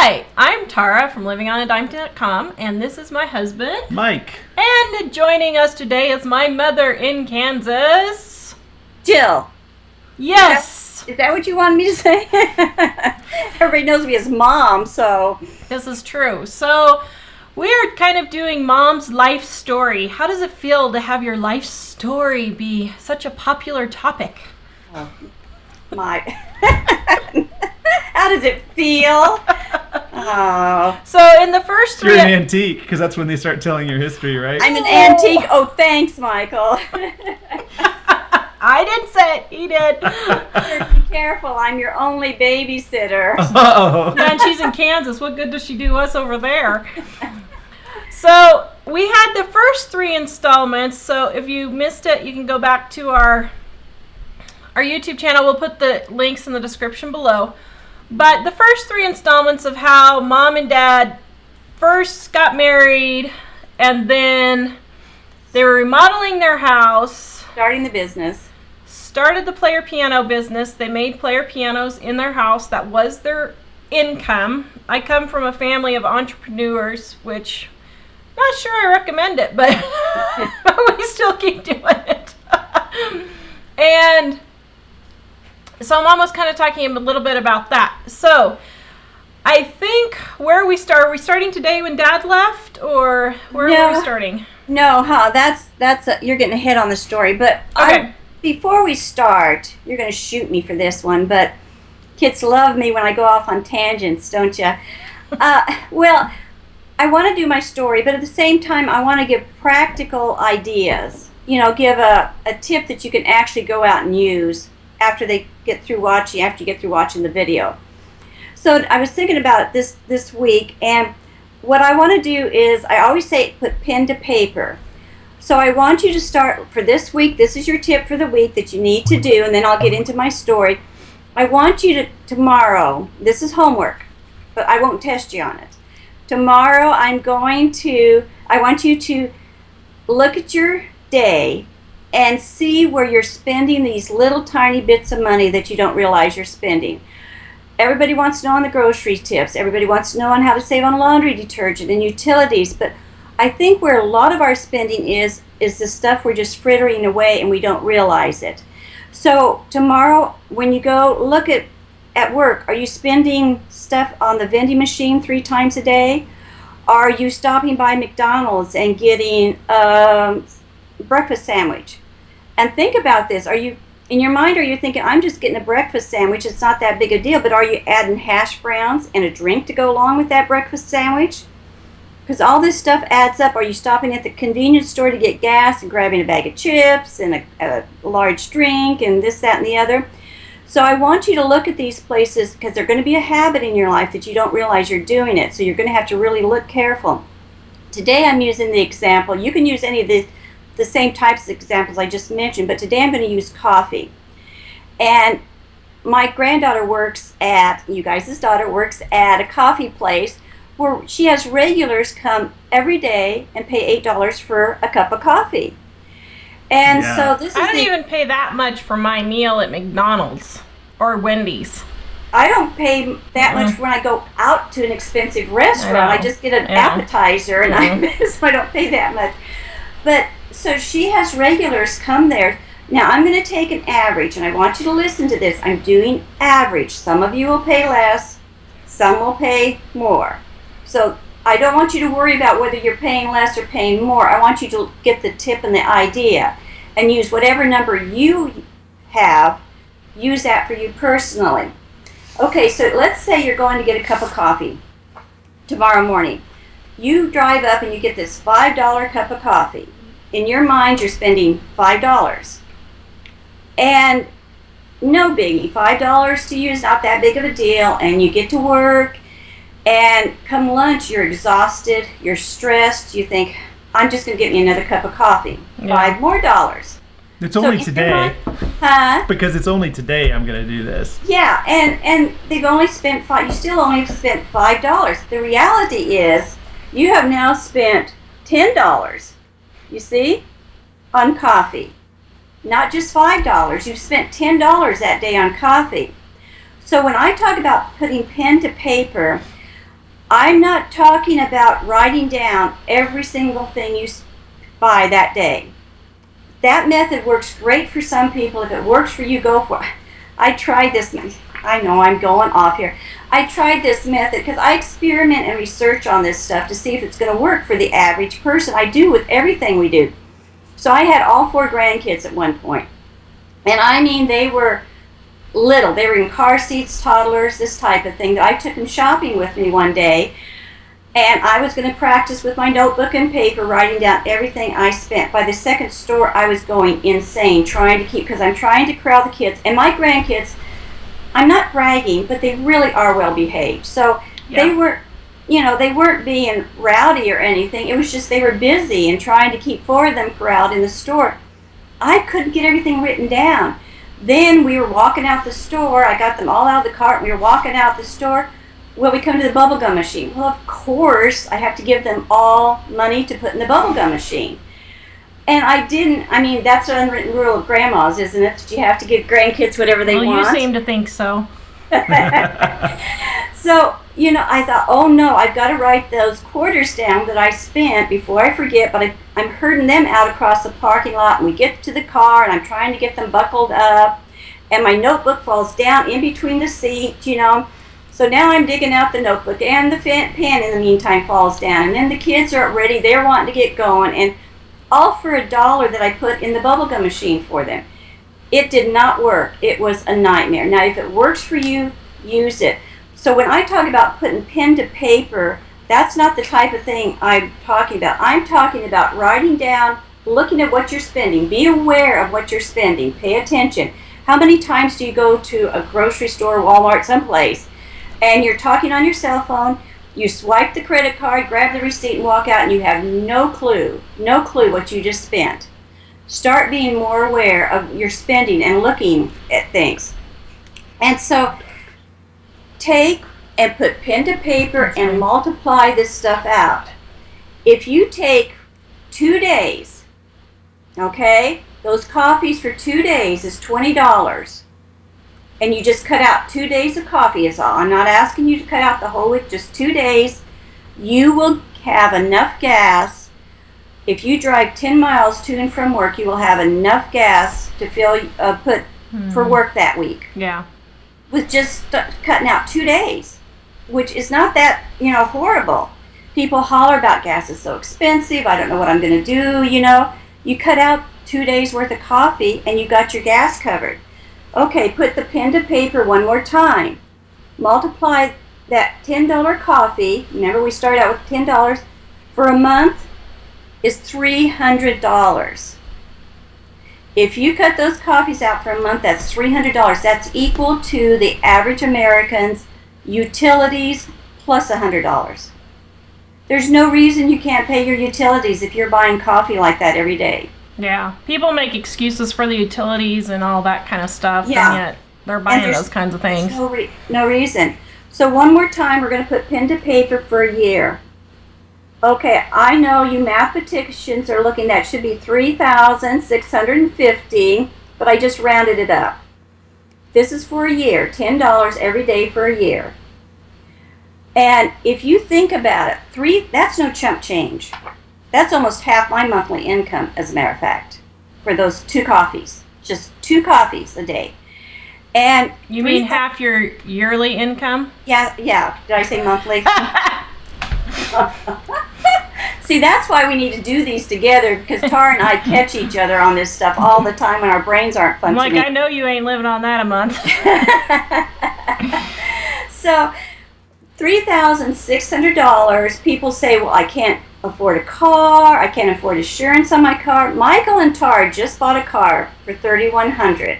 Hi, I'm Tara from livingonadime.com, and this is my husband, Mike. And joining us today is my mother in Kansas, Jill. Yes. Is that what you wanted me to say? Everybody knows me as Mom, so. This is true. So we're kind of doing Mom's life story. How does it feel to have your life story be such a popular topic? Oh, my. How does it feel? Oh. So in the first three... You're an antique, because that's when they start telling your history, right? I'm an antique. Oh, thanks, Michael. I didn't say it. He did. Be careful. I'm your only babysitter. Oh. Yeah, and she's in Kansas. What good does she do us over there? So we had the first three installments. So if you missed it, you can go back to our YouTube channel. We'll put the links in the description below. But the first three installments of how Mom and Dad first got married, and then they were remodeling their house. Starting the business. Started the player piano business. They made player pianos in their house. That was their income. I come from a family of entrepreneurs, which not sure I recommend it, but we still keep doing it. And so Mom was kind of talking a little bit about that. So I think where we starting today when Dad left, or where are we starting? No, you're getting ahead on the story. But okay. Before we start, you're going to shoot me for this one, but kids love me when I go off on tangents, don't you? Well, I want to do my story, but at the same time, I want to give practical ideas. You know, give a tip that you can actually go out and use after you get through watching the video. So I was thinking about it this week, and what I want to do is, I always say put pen to paper. So I want you to start for this week. This is your tip for the week that you need to do, and then I'll get into my story. I want you to, tomorrow, this is homework, but I won't test you on it. Tomorrow I want you to look at your day and see where you're spending these little tiny bits of money that you don't realize you're spending. Everybody wants to know on the grocery tips. Everybody wants to know on how to save on laundry detergent and utilities. But I think where a lot of our spending is the stuff we're just frittering away and we don't realize it. So tomorrow, when you go look at work, are you spending stuff on the vending machine 3 times a day? Are you stopping by McDonald's and getting a breakfast sandwich? And think about this. In your mind, are you thinking, I'm just getting a breakfast sandwich, it's not that big a deal, but are you adding hash browns and a drink to go along with that breakfast sandwich? Because all this stuff adds up. Are you stopping at the convenience store to get gas and grabbing a bag of chips and a large drink and this, that, and the other? So I want you to look at these places, because they're going to be a habit in your life that you don't realize you're doing it. So you're going to have to really look careful. Today I'm using the example. You can use any of the same types of examples I just mentioned, but today I'm going to use coffee. And my granddaughter you guys' daughter works at a coffee place where she has regulars come every day and pay $8 for a cup of coffee. And so this is I don't even pay that much for my meal at McDonald's or Wendy's. I don't pay that much when I go out to an expensive restaurant. I just get an appetizer, and so I don't pay that much. But so she has regulars come there. Now I'm going to take an average, and I want you to listen to this. I'm doing average. Some of you will pay less, some will pay more. So I don't want you to worry about whether you're paying less or paying more. I want you to get the tip and the idea and use whatever number you have, use that for you personally. Okay, so let's say you're going to get a cup of coffee tomorrow morning. You drive up and you get this $5 cup of coffee. In your mind, you're spending $5. And no biggie, $5 to you is not that big of a deal, and you get to work, and come lunch, you're exhausted, you're stressed, you think, I'm just going to get me another cup of coffee. $5 more. It's only today. Huh? Because it's only today I'm going to do this. Yeah, and they've only spent you still only spent $5. The reality is, you have now spent $10, you see, on coffee. Not just $5. You've spent $10 that day on coffee. So when I talk about putting pen to paper, I'm not talking about writing down every single thing you buy that day. That method works great for some people. If it works for you, go for it. I tried this. I know I'm going off here. I tried this method because I experiment and research on this stuff to see if it's going to work for the average person. I do with everything we do. So I had all 4 grandkids at one point. And I mean, they were little. They were in car seats, toddlers, this type of thing. I took them shopping with me one day. And I was going to practice with my notebook and paper, writing down everything I spent. By the second store, I was going insane, because I'm trying to corral the kids. And my grandkids, I'm not bragging, but they really are well behaved. So they weren't being rowdy or anything. It was just they were busy and trying to keep 4 of them corralled in the store. I couldn't get everything written down. Then we were walking out the store. I got them all out of the cart. We were walking out the store. Well, we come to the bubblegum machine. Well, of course, I have to give them all money to put in the bubblegum machine. And that's an unwritten rule of grandmas, isn't it? That you have to give grandkids whatever they want. Well, you seem to think so. So, I thought, oh no, I've got to write those quarters down that I spent before I forget, but I'm herding them out across the parking lot, and we get to the car, and I'm trying to get them buckled up, and my notebook falls down in between the seat, So now I'm digging out the notebook, and the pen in the meantime falls down, and then the kids are ready, they're wanting to get going, and all for $1 that I put in the bubblegum machine for them. It did not work. It was a nightmare. Now, if it works for you, use it. So when I talk about putting pen to paper, that's not the type of thing I'm talking about. I'm talking about writing down, looking at what you're spending. Be aware of what you're spending. Pay attention. How many times do you go to a grocery store, Walmart, someplace, and you're talking on your cell phone, you swipe the credit card, grab the receipt, and walk out, and you have no clue what you just spent. Start being more aware of your spending and looking at things. And so take and put pen to paper and multiply this stuff out. If you take 2 days, okay, those coffees for 2 days is $20. And you just cut out 2 days of coffee is all. I'm not asking you to cut out the whole week, just 2 days. You will have enough gas. If you drive 10 miles to and from work, you will have enough gas to put for work that week. Yeah. With just cutting out 2 days, which is not that, horrible. People holler about gas is so expensive. I don't know what I'm going to do, You cut out 2 days worth of coffee and you got your gas covered. Okay, put the pen to paper one more time. Multiply that $10 coffee. Remember, we started out with $10 for a month is $300. If you cut those coffees out for a month, that's $300. That's equal to the average American's utilities plus $100. There's no reason you can't pay your utilities if you're buying coffee like that every day. Yeah, people make excuses for the utilities and all that kind of stuff, Yeah. and yet they're buying those kinds of things. No reason. So one more time, we're going to put pen to paper for a year. Okay, I know you mathematicians are looking, that should be 3,650, but I just rounded it up. This is for a year, $10 every day for a year. And if you think about it, that's no chump change. That's almost half my monthly income, as a matter of fact, for those 2 coffees. Just 2 coffees a day. And you mean half your yearly income? Yeah. Did I say monthly? See, that's why we need to do these together, because Tara and I catch each other on this stuff all the time when our brains aren't functioning. I know you ain't living on that a month. So, $3,600. People say, well, I can't afford a car. I can't afford insurance on my car. Michael and Tara just bought a car for $3,100.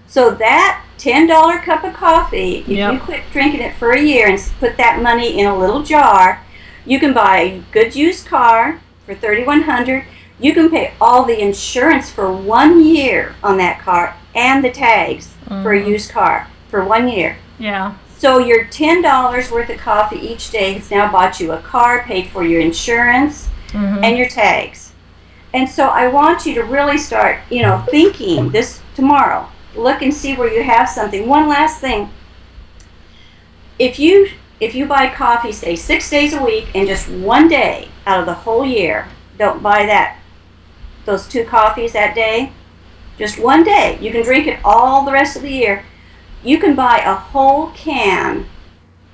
So that $10 cup of coffee, if you quit drinking it for a year and put that money in a little jar, you can buy a good used car for $3,100. You can pay all the insurance for 1 year on that car and the tags for a used car for 1 year. Yeah. So your $10 worth of coffee each day has now bought you a car, paid for your insurance and your tags. And so I want you to really start, thinking this tomorrow. Look and see where you have something. One last thing. If you if you buy coffee, say 6 days a week, and just one day out of the whole year, don't buy those 2 coffees that day, just one day. You can drink it all the rest of the year. You can buy a whole can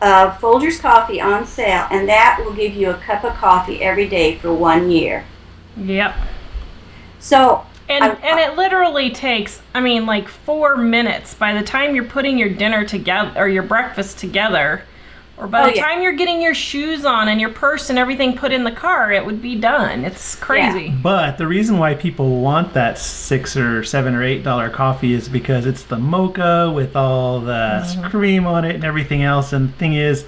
of Folgers coffee on sale, and that will give you a cup of coffee every day for 1 year. Yep. So, and it literally takes, like 4 minutes by the time you're putting your dinner together or your breakfast together, or by the time you're getting your shoes on and your purse and everything put in the car, it would be done. It's crazy. Yeah. But the reason why people want that $6 or $7 or $8 coffee is because it's the mocha with all the cream on it and everything else. And the thing is,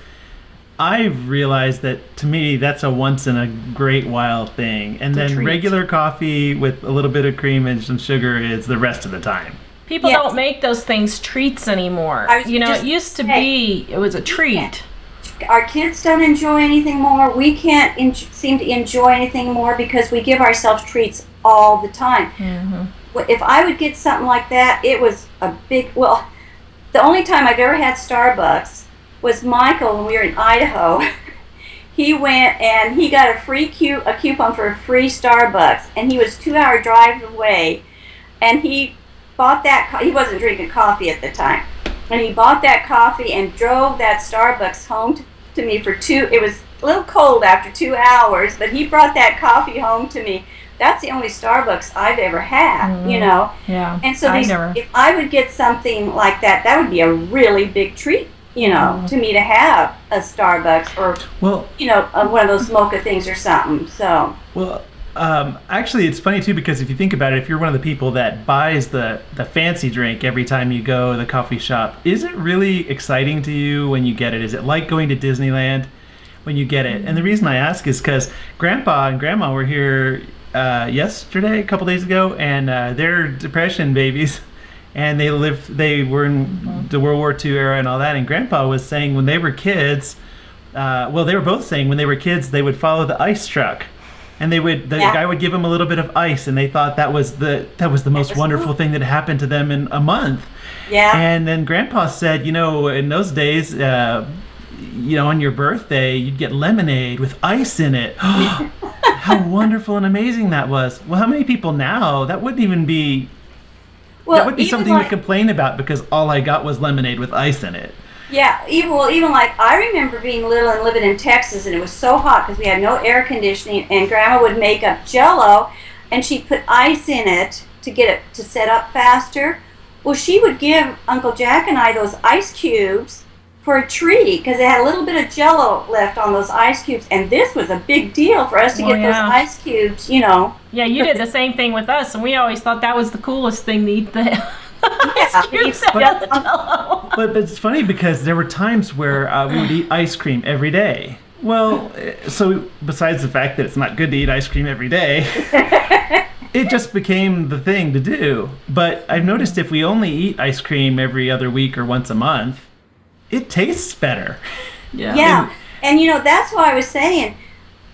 I've realized that to me that's a once in a great while thing. And then regular coffee with a little bit of cream and some sugar is the rest of the time. People don't make those things treats anymore. It used to be, it was a treat. Our kids don't enjoy anything more. We can't seem to enjoy anything more because we give ourselves treats all the time. Mm-hmm. If I would get something like that, it was a big, the only time I've ever had Starbucks was Michael when we were in Idaho. He went and he got a coupon for a free Starbucks, and he was 2-hour drive away, and he bought that, he wasn't drinking coffee at the time, and he bought that coffee and drove that Starbucks home to me for it was a little cold after 2 hours, but he brought that coffee home to me. That's the only Starbucks I've ever had, Yeah. And so if I would get something like that, that would be a really big treat, to me to have a Starbucks or, one of those mocha things or something. So. Well, actually, it's funny too, because if you think about it, if you're one of the people that buys the fancy drink every time you go to the coffee shop, is it really exciting to you when you get it? Is it like going to Disneyland when you get it? And the reason I ask is because Grandpa and Grandma were here yesterday, a couple days ago, and they're Depression babies, and they were in the World War II era and all that. And Grandpa was saying when they were kids, they were both saying when they were kids they would follow the ice truck. And the guy would give them a little bit of ice, and they thought that was the most wonderful thing that happened to them in a month. Yeah. And then Grandpa said, in those days, on your birthday, you'd get lemonade with ice in it. How wonderful and amazing that was. Well, how many people now, that wouldn't even be, that would be something to complain about because all I got was lemonade with ice in it. Yeah, even like I remember being little and living in Texas, and it was so hot because we had no air conditioning, and Grandma would make up Jell-O, and she'd put ice in it to get it to set up faster. Well, she would give Uncle Jack and I those ice cubes for a treat because it had a little bit of Jell-O left on those ice cubes, and this was a big deal for us to get those ice cubes, Yeah, you did the same thing with us, and we always thought that was the coolest thing to eat. But it's funny because there were times where we would eat ice cream every day. Well, so besides the fact that it's not good to eat ice cream every day, it just became the thing to do. But I've noticed if we only eat ice cream every other week or once a month, it tastes better. Yeah. And that's why I was saying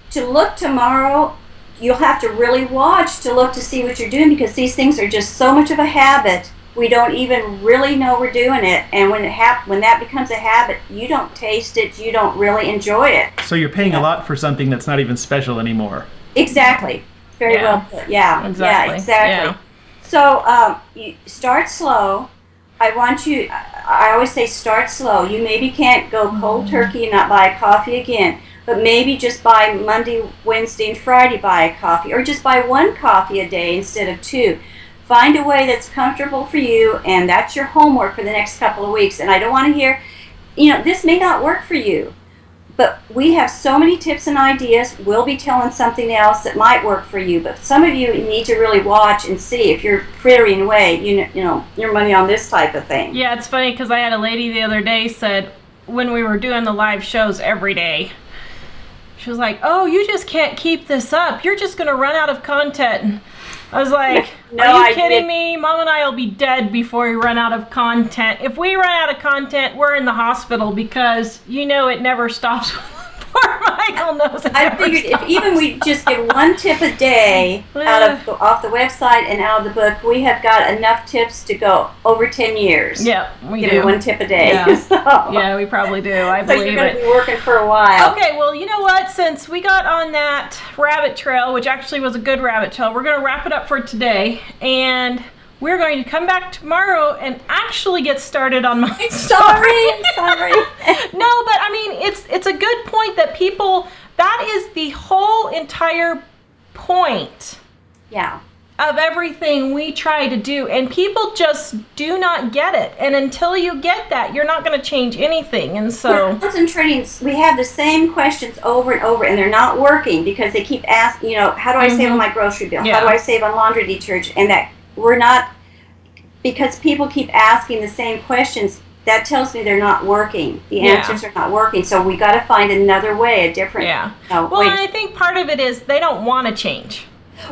to look tomorrow, you'll have to really watch to look to see what you're doing because these things are just so much of a habit. We don't even really know we're doing it, and when that becomes a habit, you don't taste it, you don't really enjoy it. So you're paying a lot for something that's not even special anymore. Exactly. Very well put. Yeah. Exactly. Yeah, exactly. Yeah. So you start slow. I always say start slow. You maybe can't go cold turkey and not buy a coffee again, but maybe just buy Monday, Wednesday, and Friday buy a coffee, or just buy 1 coffee a day instead of 2. Find a way that's comfortable for you, and that's your homework for the next couple of weeks. And I don't want to hear, this may not work for you, but we have so many tips and ideas. We'll be telling something else that might work for you, but some of you need to really watch and see if you're frittering away, your money on this type of thing. Yeah, it's funny because I had a lady the other day said when we were doing the live shows every day, she was like, "Oh, you just can't keep this up. You're just going to run out of content." I was like, are you kidding me? Mom and I will be dead before we run out of content. If we run out of content, we're in the hospital because it never stops for my Michael knows it. I figured if even we just get one tip a day off the website and out of the book, we have got enough tips to go over 10 years. Yeah, we Giving do. one tip a day. Yeah, So, yeah, we probably do. I so believe you're going it. to be working for a while. Okay, well, you know what? Since we got on that rabbit trail, which actually was a good rabbit trail, we're going to wrap it up for today, and we're going to come back tomorrow and actually get started on my Sorry. No, but I mean, it's a good point that people, that is the whole entire point Yeah. of everything we try to do, and people just do not get it. And until you get that, you're not going to change anything. And so we're concentrating, we have the same questions over and over, and they're not working because they keep asking, how do I save on my grocery bill? Yeah. How do I save on laundry detergent? And that we're not, because people keep asking the same questions, that tells me they're not working. The answers are not working. So we got to find another way, a different well, way. and I think part of it is they don't want to change.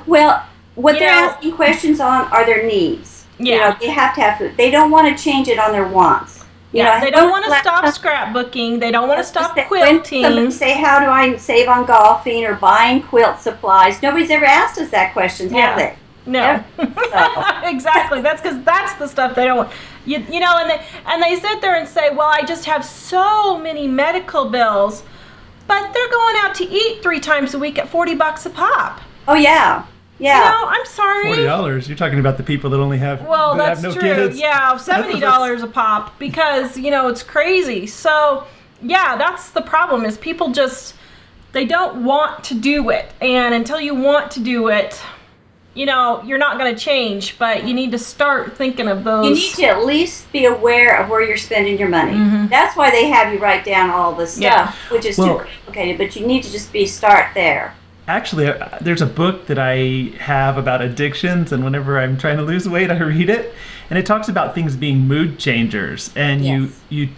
Well, what You they're know- asking questions on are their needs. Yeah. They have to have food. They don't want to change it on their wants. They don't want to stop scrapbooking. They don't want to stop When quilting. somebody say, how do I save on golfing or buying quilt supplies? Nobody's ever asked us that question, have they? No, So. exactly. That's because that's the stuff they don't want. And they sit there and say, well, I just have so many medical bills, but they're going out to eat 3 times a week at $40 a pop. Oh, yeah. Yeah. I'm sorry. $40. You're talking about the people that only have Well, that that's have no true. kids. Yeah, $70 a pop because, it's crazy. So, yeah, that's the problem is people just, they don't want to do it. And until you want to do it, you're not going to change, but you need to start thinking of those. You need to at least be aware of where you're spending your money. Mm-hmm. That's why they have you write down all this stuff, which is too complicated, but you need to just start there. Actually, there's a book that I have about addictions, and whenever I'm trying to lose weight, I read it, and it talks about things being mood changers, and you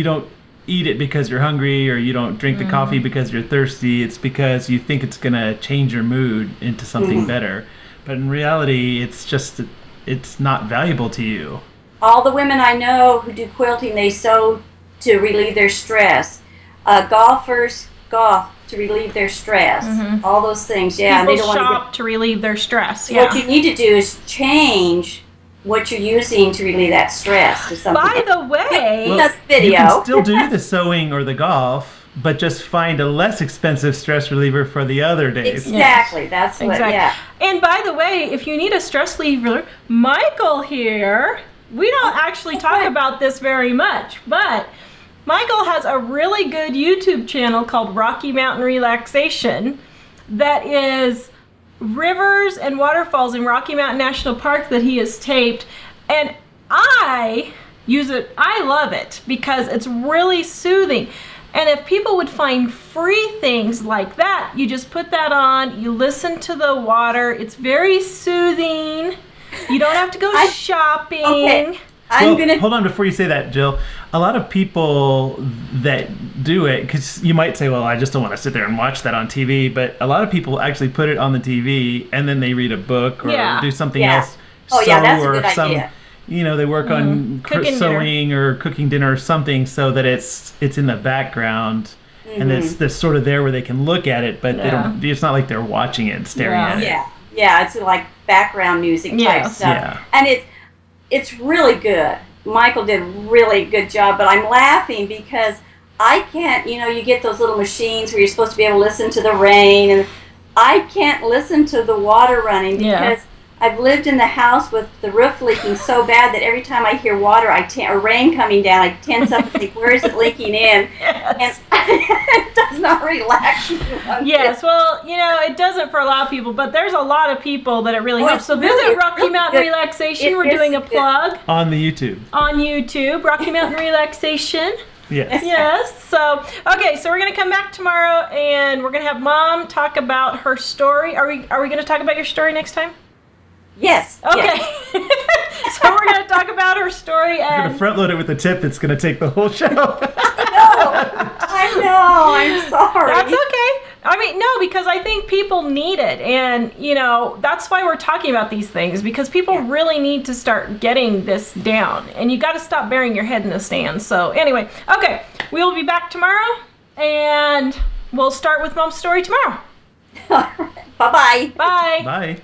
don't eat it because you're hungry, or you don't drink the coffee because you're thirsty. It's because you think it's gonna change your mood into something better, but in reality, it's not valuable to you. All the women I know who do quilting, they sew to relieve their stress. Golfers golf to relieve their stress. All those things, People they don't shop to relieve their stress. What you need to do is change what you're using to relieve that stress to something. By the way, That's video. You can still do the sewing or the golf, but just find a less expensive stress reliever for the other days. Exactly. That's what. exactly. Yeah. And by the way, if you need a stress reliever, Michael here, we don't actually talk about this very much, but Michael has a really good YouTube channel called Rocky Mountain Relaxation that is rivers and waterfalls in Rocky Mountain National Park that he has taped. And I use it, I love it because it's really soothing. And if people would find free things like that, you just put that on, you listen to the water, it's very soothing. You don't have to go shopping. Okay. Hold on before you say that, Jill. A lot of people that do it, because you might say, well, I just don't want to sit there and watch that on TV, but a lot of people actually put it on the TV and then they read a book or do something else. Oh, yeah, that's a good idea. They work on sewing or cooking dinner or something so that it's in the background and it's sort of there where they can look at it, but they don't. It's not like they're watching it and staring at it. Yeah, it's like background music type stuff. Yeah. And it's really good. Michael did a really good job, but I'm laughing because I can't, you get those little machines where you're supposed to be able to listen to the rain, and I can't listen to the water running because I've lived in the house with the roof leaking so bad that every time I hear water or rain coming down, I tense up and think, where is it leaking in? Yes. And it does not relax you. Yes, well, it doesn't for a lot of people, but there's a lot of people that it really helps. So visit Rocky Mountain Relaxation. We're doing a plug on the YouTube. On YouTube, Rocky Mountain Relaxation. Yes. Yes. So, okay, so we're going to come back tomorrow and we're going to have Mom talk about her story. Are we going to talk about your story next time? Yes. Okay. Yes. So we're going to talk about her story and I'm going to front load it with a tip that's going to take the whole show. I know. I'm sorry. That's okay. I mean, no, because I think people need it. And, that's why we're talking about these things, because people really need to start getting this down. And you got to stop burying your head in the sand. So anyway, okay, we will be back tomorrow. And we'll start with Mom's story tomorrow. Bye-bye. Bye. Bye.